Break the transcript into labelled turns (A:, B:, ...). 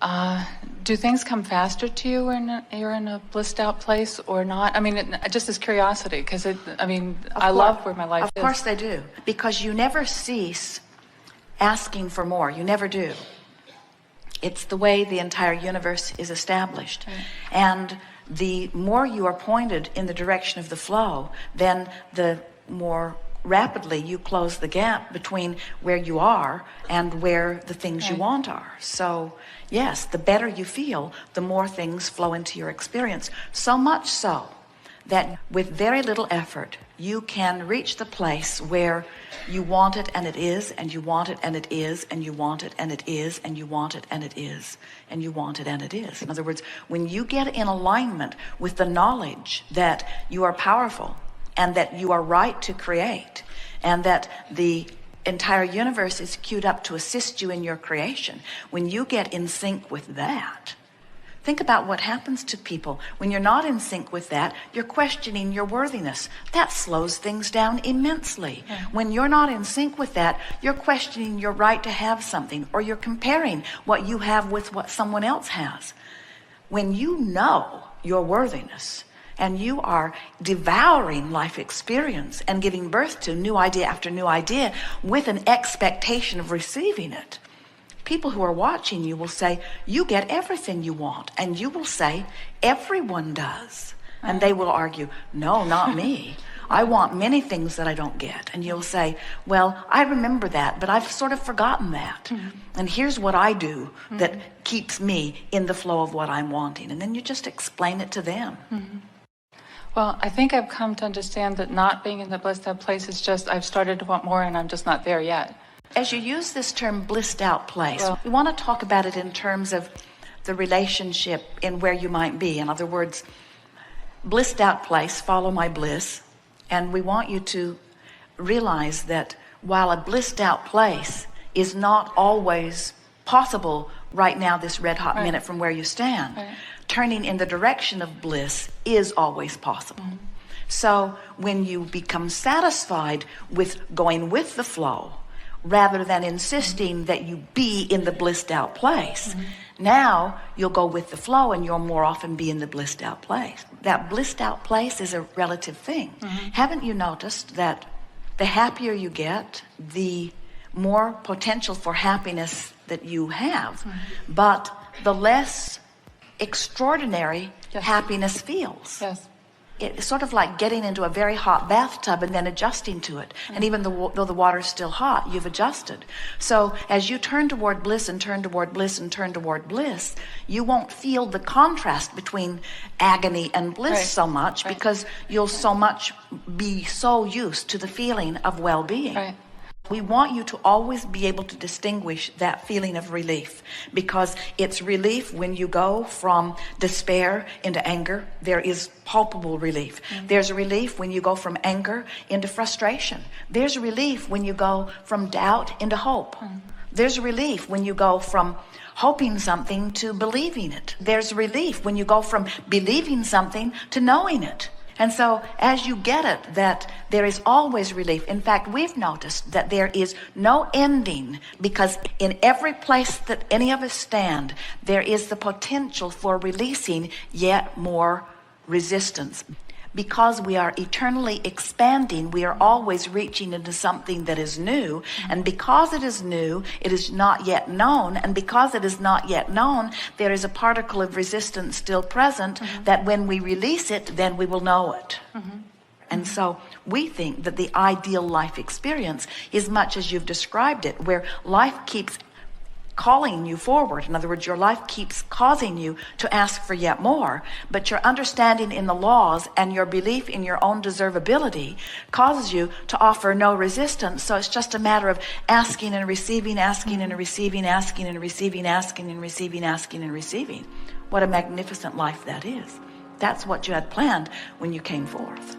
A: Do things come faster to you when you're in a blissed out place or not? I mean, just as curiosity, because I love where my life is.
B: Of course they do, because you never cease asking for more. You never do. It's the way the entire universe is established. Right. And the more you are pointed in the direction of the flow, then the more rapidly you close the gap between where you are and where the things you want are. So yes, the better you feel, the more things flow into your experience. So much so that with very little effort, you can reach the place where you want it and it is, and you want it and it is, and you want it and it is, and you want it and it is, and you want it and it is. In other words, when you get in alignment with the knowledge that you are powerful and that you are right to create, and that the entire universe is queued up to assist you in your creation, when you get in sync with that, think about what happens to people. When you're not in sync with that, you're questioning your worthiness. That slows things down immensely. Yeah. When you're not in sync with that, you're questioning your right to have something, or you're comparing what you have with what someone else has. When you know your worthiness, and you are devouring life experience and giving birth to new idea after new idea with an expectation of receiving it, people who are watching you will say, you get everything you want. And you will say, everyone does. And they will argue, no, not me. I want many things that I don't get. And you'll say, well, I remember that, but I've sort of forgotten that. Mm-hmm. And here's what I do that keeps me in the flow of what I'm wanting. And then you just explain it to them.
A: Mm-hmm. Well, I think I've come to understand that not being in the blissed out place is just, I've started to want more and I'm just not there yet.
B: As you use this term blissed out place, we want to talk about it in terms of the relationship in where you might be. In other words, blissed out place, follow my bliss. And we want you to realize that while a blissed out place is not always possible right now, this red hot minute from where you stand, turning in the direction of bliss is always possible. Mm-hmm. So when you become satisfied with going with the flow, rather than insisting that you be in the blissed out place, now you'll go with the flow and you'll more often be in the blissed out place. That blissed out place is a relative thing. Haven't you noticed that the happier you get, the more potential for happiness that you have, but the less extraordinary happiness feels?
A: Yes.
B: It's sort of like getting into a very hot bathtub and then adjusting to it. And even though the water's still hot, you've adjusted. So as you turn toward bliss and turn toward bliss and turn toward bliss, you won't feel the contrast between agony and bliss so much, because you'll so much be so used to the feeling of well-being.
A: Right.
B: We want you to always be able to distinguish that feeling of relief, because it's relief when you go from despair into anger. There is palpable relief. There's relief when you go from anger into frustration. There's relief when you go from doubt into hope. There's relief when you go from hoping something to believing it. There's relief when you go from believing something to knowing it. And so as you get it, that there is always relief. In fact, we've noticed that there is no ending, because in every place that any of us stand, there is the potential for releasing yet more resistance. Because we are eternally expanding, we are always reaching into something that is new. And because it is new, it is not yet known. And because it is not yet known, there is a particle of resistance still present, that when we release it, then we will know it. And so we think that the ideal life experience is much as you've described it, where life keeps calling you forward. In other words, your life keeps causing you to ask for yet more, but your understanding in the laws and your belief in your own deservability causes you to offer no resistance. So it's just a matter of asking and receiving, asking and receiving, asking and receiving, asking and receiving, asking and receiving. What a magnificent life that is. That's what you had planned when you came forth.